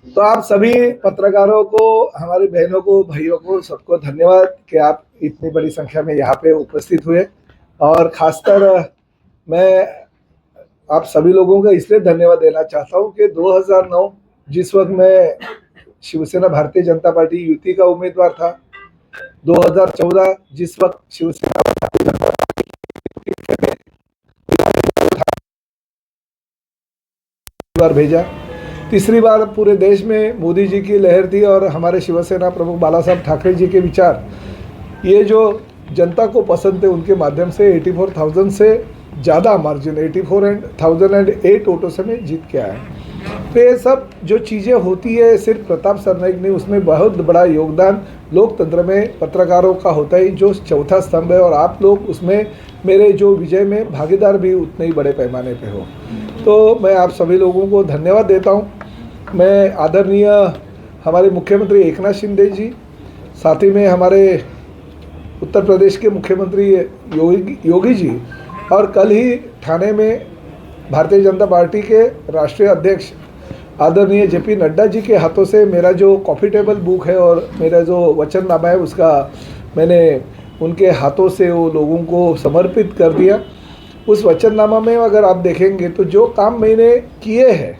तो आप सभी पत्रकारों को, हमारी बहनों को, भाइयों को, सबको धन्यवाद कि आप इतनी बड़ी संख्या में यहाँ पे उपस्थित हुए। और खासकर मैं आप सभी लोगों का इसलिए धन्यवाद देना चाहता हूँ कि 2009 जिस वक्त मैं शिवसेना भारतीय जनता पार्टी युति का उम्मीदवार था, 2014 जिस वक्त शिवसेना भारतीय जनता पार्टी बार भेजा, तीसरी बार पूरे देश में मोदी जी की लहर थी और हमारे शिवसेना प्रमुख बाला साहब ठाकरे जी के विचार ये जो जनता को पसंद थे, उनके माध्यम से 84,000 से ज़्यादा मार्जिन 84,008 वोटों से मैं जीत के आया। तो ये सब जो चीज़ें होती है सिर्फ प्रताप सरनाइक नहीं, उसमें बहुत बड़ा योगदान लोकतंत्र में पत्रकारों का होता है, जो चौथा स्तंभ है। और आप लोग उसमें मेरे जो विजय में भागीदार भी उतने ही बड़े पैमाने पे हो। तो मैं आप सभी लोगों को धन्यवाद देता हूँ। मैं आदरणीय हमारे मुख्यमंत्री एकनाथ शिंदे जी, साथ ही में हमारे उत्तर प्रदेश के मुख्यमंत्री योगी जी, और कल ही ठाणे में भारतीय जनता पार्टी के राष्ट्रीय अध्यक्ष आदरणीय जेपी नड्डा जी के हाथों से मेरा जो कॉफ़ी टेबल बुक है और मेरा जो वचननामा है उसका मैंने उनके हाथों से वो लोगों को समर्पित कर दिया। उस वचननामा में अगर आप देखेंगे तो जो काम मैंने किए हैं,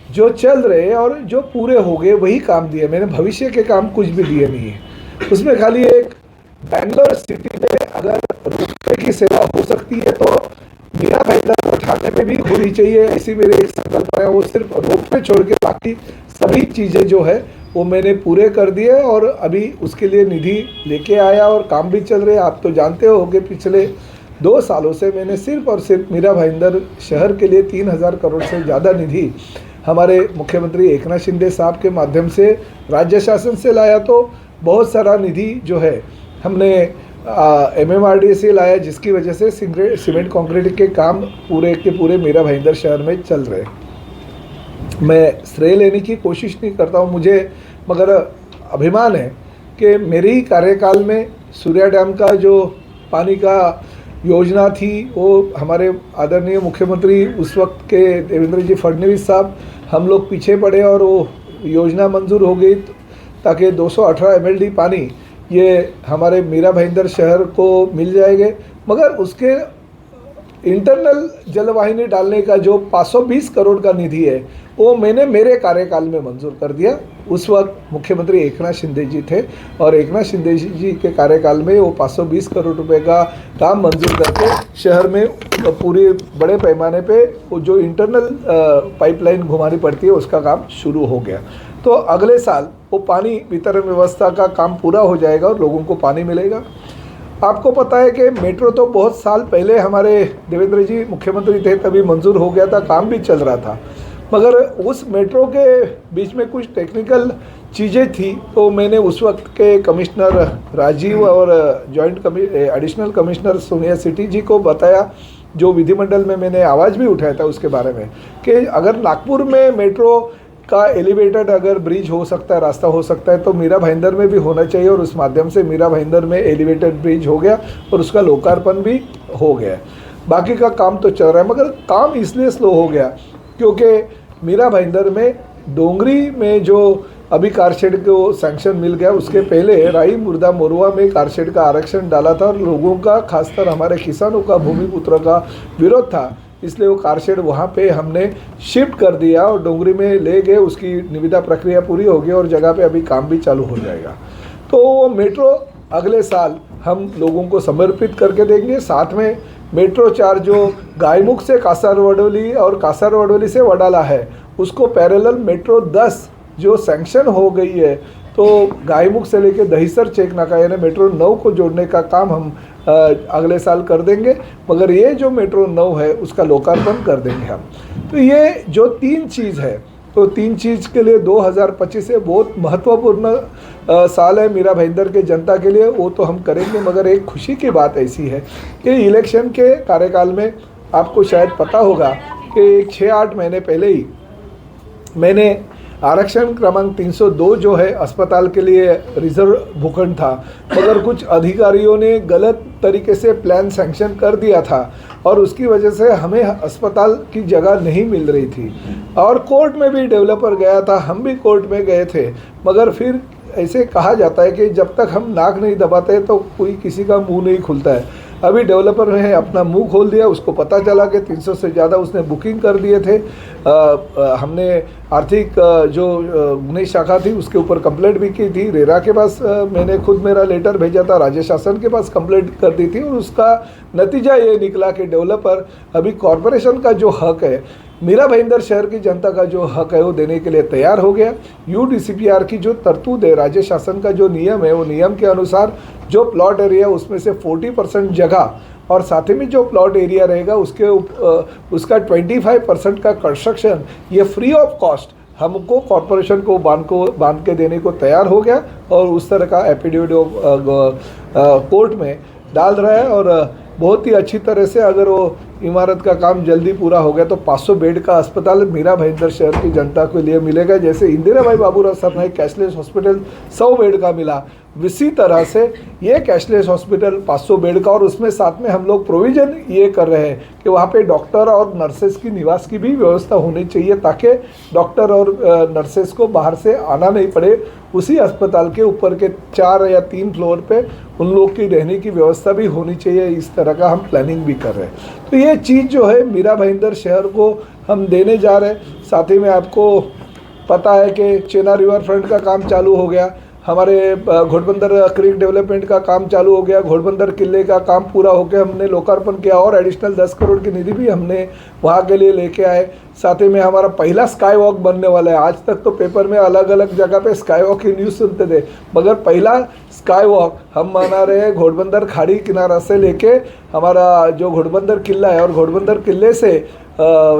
जो चल रहे और जो पूरे हो गए, वही काम दिए। मैंने भविष्य के काम कुछ भी दिए नहीं है। उसमें खाली एक बैंगलोर सिटी में अगर रोपवे की सेवा हो सकती है तो मीरा भाईंदर को ठाणे में भी होनी चाहिए, ऐसी मेरी एक संकल्पना है। वो सिर्फ रोपवे छोड़ के बाकी सभी चीज़ें जो है वो मैंने पूरे कर दिए और अभी उसके लिए निधि लेके आया और काम भी चल रहे हैं। आप तो जानते हो कि पिछले 2 सालों से मैंने सिर्फ और सिर्फ मीरा भाईंदर शहर के लिए 3,000 करोड़ से ज़्यादा निधि हमारे मुख्यमंत्री एकनाथ शिंदे साहब के माध्यम से राज्य शासन से लाया। तो बहुत सारा निधि जो है हमने MMRDA से लाया, जिसकी वजह से सीमेंट कंक्रीट के काम पूरे के पूरे मीरा भाईंदर शहर में चल रहे। मैं श्रेय लेने की कोशिश नहीं करता हूँ, मुझे मगर अभिमान है कि मेरे ही कार्यकाल में सूर्या डैम का जो पानी का योजना थी वो हमारे आदरणीय मुख्यमंत्री उस वक्त के देवेंद्र जी फडणवीस साहब, हम लोग पीछे पड़े और वो योजना मंजूर हो गई ताकि 218 MLD पानी ये हमारे मीरा भाईंदर शहर को मिल जाएंगे। मगर उसके इंटरनल जलवाहिनी डालने का जो 520 करोड़ का निधि है वो मैंने मेरे कार्यकाल में मंजूर कर दिया। उस वक्त मुख्यमंत्री एकनाथ शिंदे जी थे और एकनाथ शिंदे जी के कार्यकाल में वो 520 करोड़ रुपए का काम मंजूर करके शहर में पूरे बड़े पैमाने पे वो जो इंटरनल पाइपलाइन घुमानी पड़ती है उसका काम शुरू हो गया। तो अगले साल वो पानी वितरण व्यवस्था का काम पूरा हो जाएगा और लोगों को पानी मिलेगा। आपको पता है कि मेट्रो तो बहुत साल पहले हमारे देवेंद्र जी मुख्यमंत्री थे तभी मंजूर हो गया था, काम भी चल रहा था। मगर उस मेट्रो के बीच में कुछ टेक्निकल चीज़ें थी, तो मैंने उस वक्त के कमिश्नर राजीव और एडिशनल कमिश्नर सोनिया सिटी जी को बताया, जो विधिमंडल में मैंने आवाज़ भी उठाया था उसके बारे में, कि अगर नागपुर में मेट्रो का एलिवेटेड अगर ब्रिज हो सकता है, रास्ता हो सकता है, तो मीरा भाईंदर में भी होना चाहिए। और उस माध्यम से मीरा भाईंदर में एलिवेटेड ब्रिज हो गया और उसका लोकार्पण भी हो गया। बाकी का काम तो चल रहा है, मगर काम इसलिए स्लो हो गया क्योंकि मीरा भाईंदर में डोंगरी में जो अभी कारशेड को सैंक्शन मिल गया, उसके पहले राई मुर्दा मोरुआ में कारशेड का आरक्षण डाला था और लोगों का, खासकर हमारे किसानों का, भूमिपुत्रों का विरोध था, इसलिए वो कारशेड वहाँ पे हमने शिफ्ट कर दिया और डोंगरी में ले गए। उसकी निविदा प्रक्रिया पूरी हो गई और जगह पे अभी काम भी चालू हो जाएगा। तो वो मेट्रो अगले साल हम लोगों को समर्पित करके देंगे। साथ में मेट्रो 4 जो गायमुख से कासारवडोली और कासारवडोली से वडाला है, उसको पैरेलल मेट्रो 10 जो सैंक्शन हो गई है, तो गायमुख से लेकर दहीसर चेक नाका यानी मेट्रो 9 को जोड़ने का काम हम अगले साल कर देंगे। मगर ये जो मेट्रो 9 है उसका लोकार्पण कर देंगे हम। तो ये जो 3 चीज़ है, तो 3 चीज़ के लिए 2025 है बहुत महत्वपूर्ण साल है मीरा भाईंदर के जनता के लिए, वो तो हम करेंगे। मगर एक खुशी की बात ऐसी है कि इलेक्शन के कार्यकाल में आपको शायद पता होगा कि 6-8 महीने पहले ही मैंने आरक्षण क्रमांक 302 जो है अस्पताल के लिए रिजर्व भूखंड था, मगर कुछ अधिकारियों ने गलत तरीके से प्लान सैंक्शन कर दिया था और उसकी वजह से हमें अस्पताल की जगह नहीं मिल रही थी। और कोर्ट में भी डेवलपर गया था, हम भी कोर्ट में गए थे, मगर फिर ऐसे कहा जाता है कि जब तक हम नाक नहीं दबाते तो कोई किसी का मुंह नहीं खुलता है। अभी डेवलपर ने अपना मुंह खोल दिया, उसको पता चला कि 300 से ज़्यादा उसने बुकिंग कर दिए थे। हमने आर्थिक जो गुने शाखा थी उसके ऊपर कंप्लेंट भी की थी, रेरा के पास मैंने खुद मेरा लेटर भेजा था, राज्य शासन के पास कंप्लेंट कर दी थी और उसका नतीजा ये निकला कि डेवलपर अभी कॉरपोरेशन का जो हक है, मीरा भाईंदर शहर की जनता का जो हक है वो देने के लिए तैयार हो गया। यूडीसीपीआर की जो तरतूद है, राज्य शासन का जो नियम है, वो नियम के अनुसार जो प्लॉट एरिया उसमें से 40% जगह और साथ ही में जो प्लॉट एरिया रहेगा उसका 25% का कंस्ट्रक्शन ये फ्री ऑफ कॉस्ट हमको कॉरपोरेशन को बांध के देने को तैयार हो गया और उस तरह का एफिडेविट कोर्ट में डाल रहा है। और बहुत ही अच्छी तरह से अगर वो इमारत का काम जल्दी पूरा हो गया तो 500 बेड का अस्पताल मीरा भाईंदर शहर की जनता के लिए मिलेगा। जैसे Indirabai Baburao Sarnaik cashless hospital 100 bed का मिला, इसी तरह से ये कैशलेस हॉस्पिटल 500 बेड का, और उसमें साथ में हम लोग प्रोविज़न ये कर रहे हैं कि वहाँ पे डॉक्टर और नर्सेस की निवास की भी व्यवस्था होनी चाहिए ताकि डॉक्टर और नर्सेस को बाहर से आना नहीं पड़े। उसी अस्पताल के ऊपर के 4 या 3 फ्लोर पे उन लोग की रहने की व्यवस्था भी होनी चाहिए। इस तरह का हम प्लानिंग भी कर रहे हैं। तो ये चीज़ जो है मीरा भाईंदर शहर को हम देने जा रहे हैं। साथ ही में आपको पता है कि चेना रिवर फ्रंट का काम चालू हो गया, हमारे घोड़बंदर क्रीक डेवलपमेंट का काम चालू हो गया, घोड़बंदर किले का काम पूरा होकर हमने लोकार्पण किया और एडिशनल 10 करोड़ की निधि भी हमने वहाँ के लिए लेके आए। साथ ही में हमारा पहला स्काई वॉक बनने वाला है। आज तक तो पेपर में अलग अलग जगह पे स्काई वॉक की न्यूज़ सुनते थे, मगर पहला स्काई वॉक हम मना रहे हैं घोड़बंदर खाड़ी किनारा से लेके हमारा जो घोड़बंदर किला है और घोड़बंदर किले से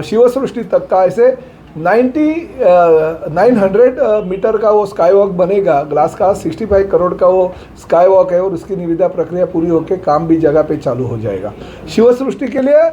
शिवसृष्टि तक का ऐसे 900 मीटर का वो स्काई वॉक बनेगा। ग्लास का 65 करोड़ का वो स्काई वॉक है और उसकी निविदा प्रक्रिया पूरी होकर काम भी जगह पे चालू हो जाएगा। शिवसृष्टि के लिए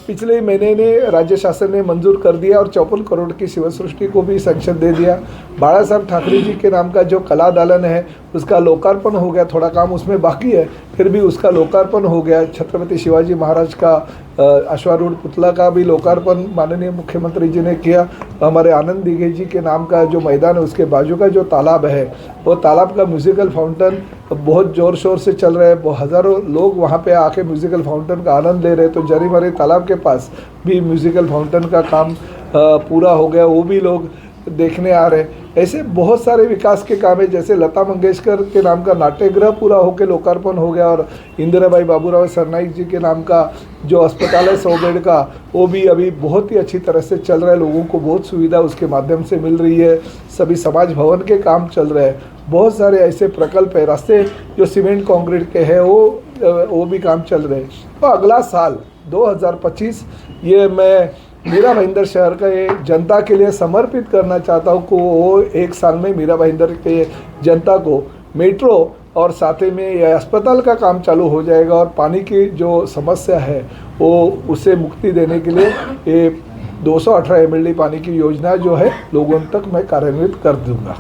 पिछले महीने ने राज्य शासन ने मंजूर कर दिया और 54 करोड़ की शिवसृष्टि को भी सैंक्शन दे दिया। बाला साहब ठाकरे जी के नाम का जो कला दालन है उसका लोकार्पण हो गया, थोड़ा काम उसमें बाकी है, फिर भी उसका लोकार्पण हो गया। छत्रपति शिवाजी महाराज का अश्वारूढ़ पुतला का भी लोकार्पण माननीय मुख्यमंत्री जी ने किया। हमारे आनंद दिघे जी के नाम का जो मैदान है उसके बाजू का जो तालाब है वो तालाब का म्यूज़िकल फाउंटेन बहुत ज़ोर शोर से चल रहा है। हज़ारों लोग वहाँ पे आके म्यूज़िकल फाउंटेन का आनंद ले रहे हैं। तो जरीमरी तालाब के पास भी म्यूज़िकल फाउंटेन का काम पूरा हो गया, वो भी लोग देखने आ रहे हैं। ऐसे बहुत सारे विकास के काम है, जैसे लता मंगेशकर के नाम का नाट्यगृह पूरा होकर लोकार्पण हो गया और इंदिराबाई बाबूराव सरनाईक जी के नाम का जो अस्पताल है 100 बेड का, वो भी अभी बहुत ही अच्छी तरह से चल रहा है। लोगों को बहुत सुविधा उसके माध्यम से मिल रही है। सभी समाज भवन के काम चल रहे हैं। बहुत सारे ऐसे प्रकल्प है, रास्ते जो सीमेंट कंक्रीट के हैं वो भी काम चल रहे हैं। तो अगला साल 2025 ये मैं मीरा भाईंदर शहर का ये जनता के लिए समर्पित करना चाहता हूँ कि वो 1 साल में मीरा भाईंदर के जनता को मेट्रो और साथ ही में यह अस्पताल का काम चालू हो जाएगा और पानी की जो समस्या है वो उससे मुक्ति देने के लिए ये 218 MLD पानी की योजना जो है लोगों तक मैं कार्यान्वित कर दूँगा।